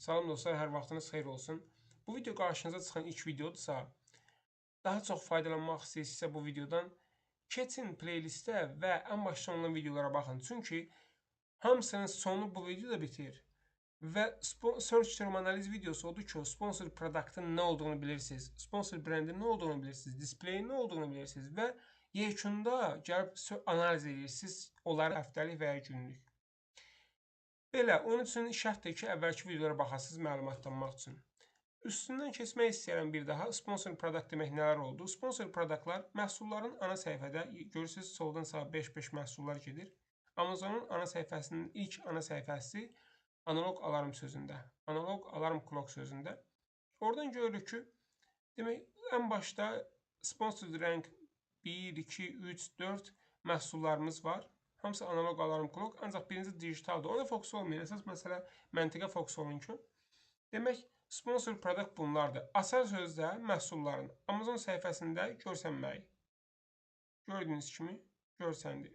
Salam dostlar, hər vaxtınız xeyir olsun. Bu video qarşınıza çıxan ilk videodursa, daha çox faydalanmaq istəyirsinizsə bu videodan keçin playlistə və ən başda olan videolara baxın. Çünki hamısının sonu bu videoda bitir. Və search term analiz videosu odur ki, sponsor produktın nə olduğunu bilirsiniz, sponsor brandin nə olduğunu bilirsiniz, displayin nə olduğunu bilirsiniz və yekunda gəlib analiz edirsiniz onları həftəlik və ya günlük. Belə, onun üçün şərtdir ki, əvvəlki videolara baxasınız məlumatlanmaq üçün. Üstündən keçmək istəyirəm bir daha. Sponsor product demək nələr oldu? Sponsor productlar məhsulların ana səhifədə, görürsünüz, soldan sağa 5-5 məhsullar gedir. Amazonun ana səhifəsinin ilk ana səhifəsi analog alarm sözündə, analog alarm clock sözündə. Oradan görürük ki, demək, ən başda sponsored rank 1, 2, 3, 4 məhsullarımız var. Hamısı analog alarm clock, ancaq birinci digitaldır. Ona fokus olmayın. Əsas məsələ məntiqə fokus olun ki. Demək, sponsor product bunlardır. Asar sözdə məhsulların Amazon səhifəsində görsənməyi. Gördüyünüz kimi görsəndi.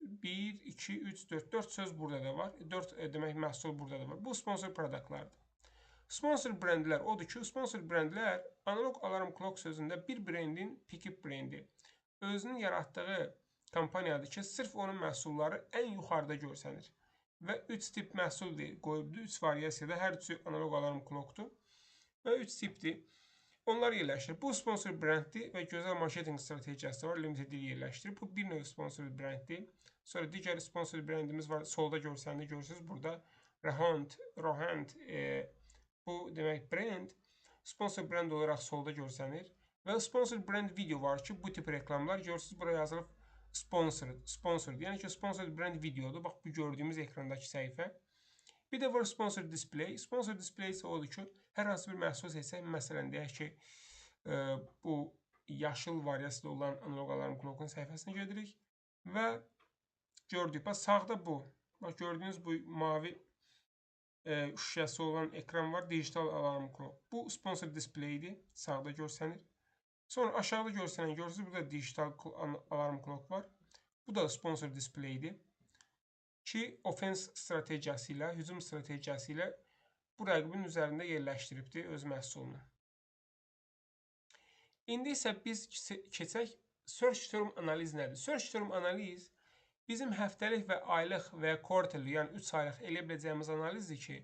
1, 2, 3, 4. 4 söz burada da var. 4 demək məhsul burada da var. Bu sponsor productlardır. Sponsor brandlər odur ki, sponsor brandlər analog alarm clock sözündə bir brandin pick-up brendi. Özünün yaratdığı kampaniyadır ki, sırf onun məhsulları ən yuxarıda görsənir. Və 3 tip məhsul qoyubdur, 3 variasiyada, hər üçü analog alarm clockdur. Və 3 tipdir. Onlar yerləşir. Bu sponsor branddir və gözəl marketinq strategiyası var, limited yerləşdirir. Bu bir növ sponsor branddir. Sonra digər sponsor brandimiz var, solda görsəndə görürsünüz burada. Rohant, bu demək brand, sponsor brand olaraq solda görsənir. Və sponsor brand video var ki, bu tip reklamlar görürsünüz, buraya yazılıb sponsored. Yəni ki, sponsored brand videodur. Bax, bu gördüyümüz ekrandakı səhifə. Bir də var sponsor display. Sponsor display isə odur ki, hər hansı bir məhsul seçsək, məsələn, deyək ki, bu yaşıl variasiyada olan analog alarm clock'un səhifəsinə gedirik və gördük. Bax, sağda bu. Bax, gördüyünüz bu mavi şüşəsi olan ekran var, digital alarm clock. Bu sponsor displaydir, sağda görsənir. Sonra aşağıda görsənən, görürsünüz, burada digital alarm clock var. Bu da sponsor displaydir ki, offense strategiyası ilə, hücum strategiyası ilə bu rəqibin üzərində yerləşdiribdir öz məhsulunu. İndi isə biz keçək search term analiz nədir? Search term analiz bizim həftəlik və aylıq və ya quarterly, yəni 3 aylıq eləyə biləcəyimiz analizdir ki,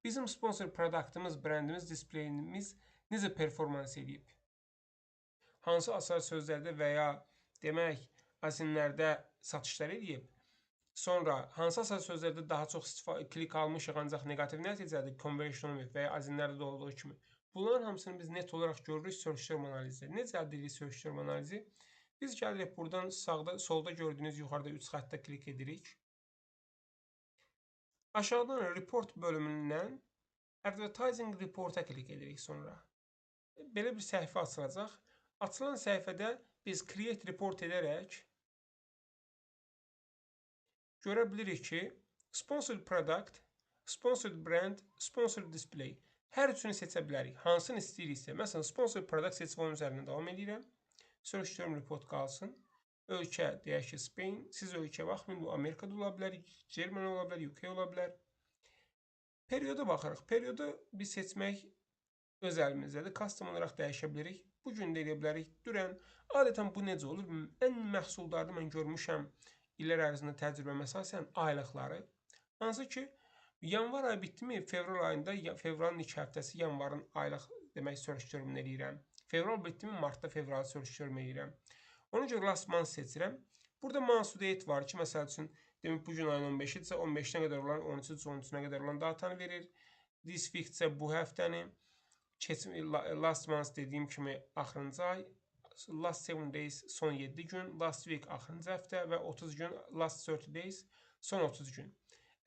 bizim sponsor produktımız, brandimiz, displayimiz necə performans edib? Hansı asar sözlərdə və ya demək azinlərdə satışlar edib, sonra hansı asar sözlərdə daha çox klik almışıq, ancaq negativ nəticədir, conversion və ya azinlərdə də olduğu kimi. Bunların hamısını biz net olaraq görürük search term analizdə. Necə əldə edirik search term analizi? Biz gəlirik buradan solda gördüyünüz yuxarıda 3 xəttə klik edirik. Aşağıdan report bölümündən advertising report'a klik edirik sonra. Belə bir səhifə açılacaq. Açılan səhifədə biz create report edərək görə bilirik ki, sponsored product, sponsored brand, sponsored display. Hər üçünü seçə bilərik. Hansını istəyiriksə. Məsələn, sponsored product seçib onun üzərində davam edirəm. Search term report qalsın. Ölkə, deyək ki, Spain. Siz ölkə baxmayın, bu Amerikada ola bilər, Germany ola bilər, UK ola bilər. Perioda baxırıq. Periodu biz seçmək öz əlimizdədir. Custom olaraq dəyişə bilirik. Bu gün də edə bilərik. Dünən, adətən bu necə olur? Ən məhsuldarda mən görmüşəm illər ərzində təcrübəmə əsasən aylıqları. Hansı ki, yanvar ayı bitdimi, fevral ayında, fevralın ilk həftəsi yanvarın aylıq demək search termini eləyirəm. Fevral bitdimi, martda fevralı search termini eləyirəm. Ona görə last month seçirəm. Burada month to date var ki, məsəl üçün, demək bu gün ayın 15-idirsə, 15-nə qədər olan, 13-13-nə qədər olan datanı verir. This week isə bu həftəni, last month dediyim kimi axırıncı ay, last 7 days son 7 gün, last week axırıncı həftə və 30 gün, last 30 days son 30 gün.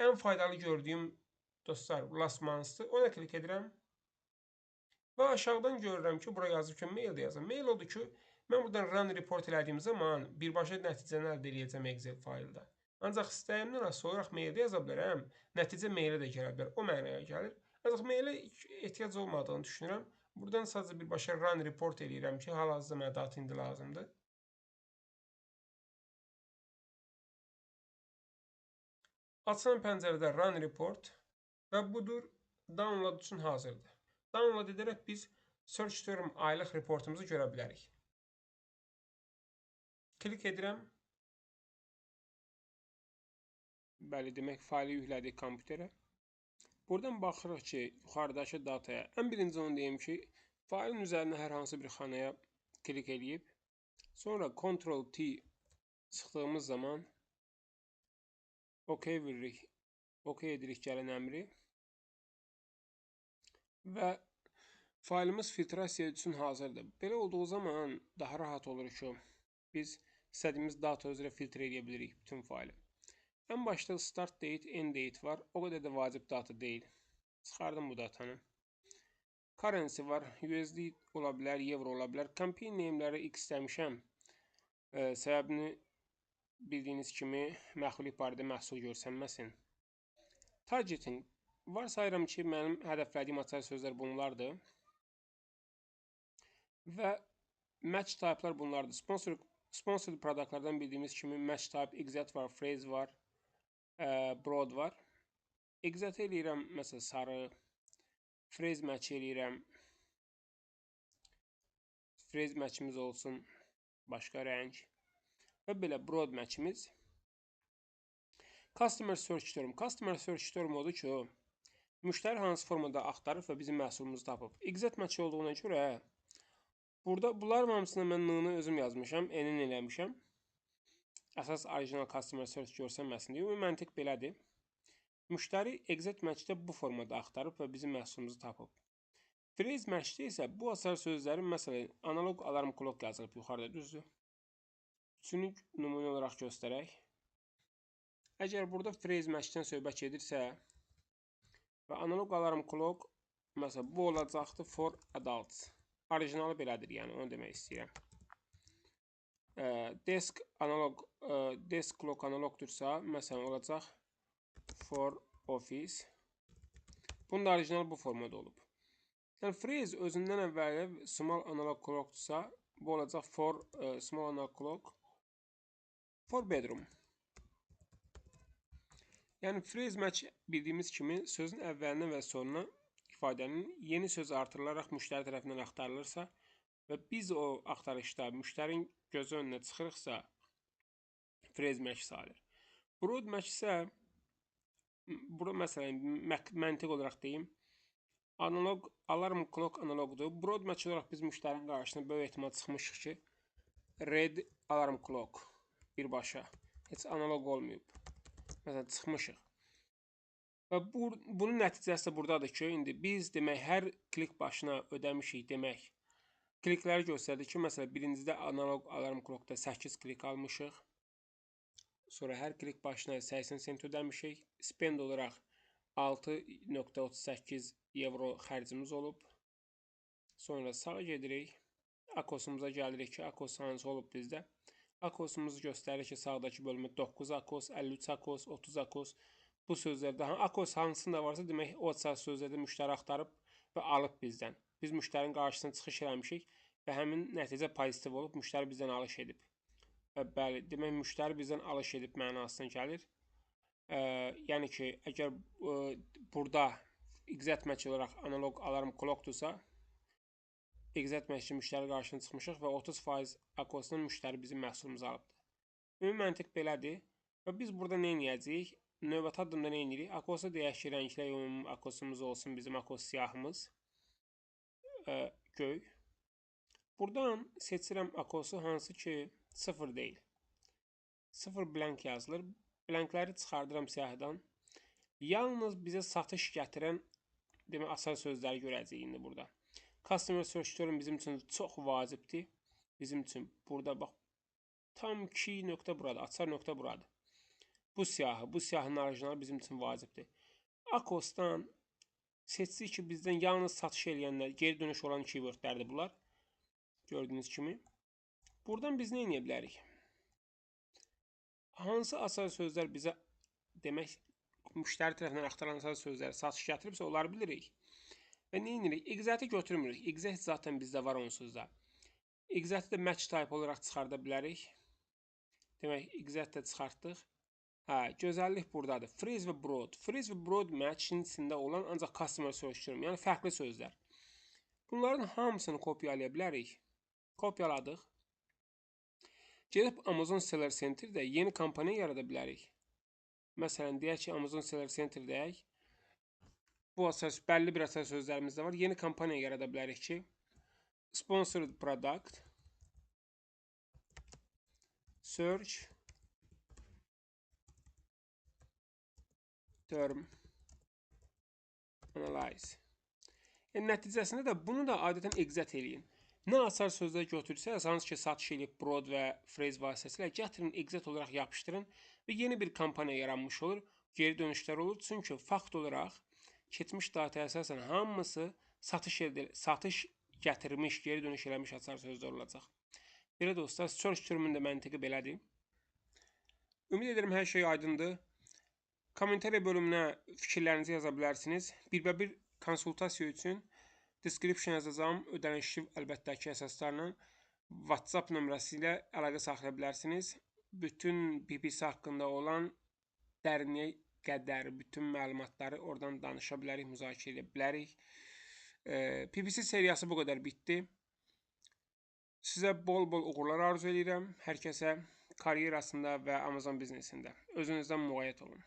Ən faydalı gördüyüm dostlar last month'dır. Ona klik edirəm. Və aşağıdan görürəm ki, buraya yazıb ki, mail də yazım. Mail odur ki, mən buradan run report elədiyim zaman birbaşa nəticəni əldə edəcəm Excel faylda. Ancaq istəyimdən asılı olaraq maildə yaza bilərəm. Nəticə mailə də gələ bilər. O mənaya gəlir. Ancaq mailə ehtiyac olmadığını düşünürəm. Buradan sadəcə birbaşa run report eləyirəm ki, hal-hazırda mənə data indi lazımdır. Açılan pəncərədə run report və budur download üçün hazırdır. Download edərək biz Search Term aylıq reportumuzu görə bilərik. Klik edirəm. Bəli, demək faylı yüklədik kompüterə. Buradan baxırıq ki, yuxarıdakı dataya, ən birinci onu deyim ki, faylın üzərində hər hansı bir xanaya klik edib, sonra Ctrl-T sıxdığımız zaman OK veririk, OK edirik gəlin əmri və faylımız filtrasiya üçün hazırdır. Belə olduğu zaman daha rahat olur ki, biz istədiyimiz data üzrə filtr edə bilirik bütün faylı. Ən başda start date, end date var. O qədər də vacib data deyil. Çıxardım bu datanı. Currency var. USD ola bilər, euro ola bilər. Campaign name'ləri X demişəm. Səbəbini bildiyiniz kimi məxluq barədə məhsul görsənməsin. Targeting. Varsayıram ki, mənim hədəflədiyim açar sözlər bunlardır. Və match type'lar bunlardır. Sponsored productlardan bildiyimiz kimi match type, exact var, phrase var, broad var. Exact eləyirəm, məsələn, sarı, phrase match eləyirəm. Phrase matchimiz olsun başqa rəng. Və belə broad matchimiz. Customer search term. Customer search term odur ki, müştəri hansı formada axtarır və bizim məhsulumuzu tapıb. Exact match olduğuna görə burada bunların hamısına mən n-nı özüm yazmışam, n-in eləmişəm. Əsas orijinal customer search görsənməsin deyə. Məntiq belədir. Müştəri exact matchdə bu formada axtarıb və bizim məhsulumuzu tapıb. Phrase matchdə isə bu açar sözlərin, məsələn, analog alarm clock yazılıb yuxarıda, düzdür? Üçünü nümunə olaraq göstərək. Əgər burada phrase matchdən söhbət gedirsə və analog alarm clock, məsələn, bu olacaqdır for adults. Orijinalı belədir, yəni onu demək istəyirəm. Desk clock analogdursa, məsələn, olacaq for office. Bunun da orijinal bu formada olub. Yəni, phrase özündən əvvəli small analog clockdursa, bu olacaq for small analog clock for bedroom. Yəni, phrase match bildiyimiz kimi sözün əvvəlinə və sonuna ifadənin yeni söz artırılaraq müştəri tərəfindən axtarılırsa və biz o axtarışda müştərinin gözü önünə çıxırıqsa, phrase match sayılır. Broad match isə, burada məsələn, məntiq olaraq deyim, analog, alarm clock analogdur. Broad match olaraq biz müştərinin qarşısına böyük ehtimal çıxmışıq ki, red alarm clock birbaşa, heç analog olmayıb. Məsələn, çıxmışıq. Və bunun nəticəsi də buradadır ki, indi biz demək, hər klik başına ödəmişik demək. Klikləri göstərdik ki, məsələn, birincidə analog alarm clockda 8 klik almışıq. Sonra hər klik başına 80 sent ödəmişik. Spend olaraq 6.38 euro xərcimiz olub. Sonra sağa gedirik. Akosumuza gəlirik ki, akos hansı olub bizdə. Akosumuzu göstərir ki, sağdakı bölümü 9 akos, 53 akos, 30 akos. Bu sözlərdə akos hansında varsa, demək, o sözlərdə müştəri axtarıb və alıb bizdən. Biz müştərinin qarşısına çıxış eləmişik və həmin nəticə pozitiv olub, müştəri bizdən alış edib. Bəli, demək, müştəri bizdən alış edib mənasına gəlir. Yəni ki, əgər burada exact match olaraq analog alarm clockdursa, exact match müştəri qarşısına çıxmışıq və 30% akosdan müştəri bizim məhsulumuzu alıbdır. Ümumi məntiq belədir və biz burada nə edəcəyik? Növbəti addımda nə edirik? Akosu deyək ki, rənglə ümumi akosumuz olsun, bizim akos siyahımız göy. Buradan seçirəm akosu hansı ki 0 deyil. 0 blank yazılır. Blankləri çıxardıram siyahıdan. Yalnız bizə satış gətirən demək, asal sözləri görəcəyik indi burada. Customer search term bizim üçün çox vacibdir. Bizim üçün burada bax, tam 2 nöqtə burada, açar nöqtə buradır. Bu siyahı, bu siyahının orijinalı bizim üçün vacibdir. Akosdan seçsik ki, bizdən yalnız satış eləyənlər, geri dönüş olan keywordlərdir bunlar. Gördüyünüz kimi. Buradan biz nə edə bilərik? Hansı asal sözlər bizə, demək, müştəri tərəfindən axtaran asal sözləri satış gətiribsə, onları bilirik. Və nə edirik? Exact'i götürmürük. Exact zaten bizdə var onsuzda. Exact'i də match type olaraq çıxarda bilərik. Demək, exact də çıxartdıq. Gözəllik buradadır. Phrase və broad. Phrase və broad match-in içində olan ancaq customer search term, yəni fərqli sözlər. Bunların hamısını kopyalaya bilərik. Kopyaladıq. Gedib Amazon Seller Center-də yeni kampaniya yarada bilərik. Məsələn, deyək ki, Amazon Seller Center deyək. Bu bəlli bir əsas sözlərimiz də var. Yeni kampaniya yarada bilərik ki, sponsored product, search, term, analyze. Yəni, nəticəsində də bunu da adətən exit eləyin. Nə açar sözlər götürsəz, hansı ki, satış edib broad və phrase vasitəsilə gətirin, exit olaraq yapışdırın və yeni bir kampaniya yaranmış olur, geri dönüşlər olur. Çünki fakt olaraq keçmiş dataya əsasən hamısı satış gətirmiş, geri dönüş eləmiş açar sözlər olacaq. Belə dostlar, search terminin də məntiqi belədir. Ümid edirəm hər şey aydındır. Kommentariya bölümünə fikirlərinizi yaza bilərsiniz. Bir konsultasiya üçün description yazacağım, ödənişli əlbəttə ki, əsaslarla WhatsApp nömrəsi ilə əlaqə saxlaya bilərsiniz. Bütün PPC haqqında olan dərinliyə qədər bütün məlumatları oradan danışa bilərik, müzakirə edə bilərik. PPC seriyası bu qədər bitdi. Sizə bol-bol uğurlar arzu edirəm hər kəsə karyerasında və Amazon biznesində. Özünüzdən müğayət olun.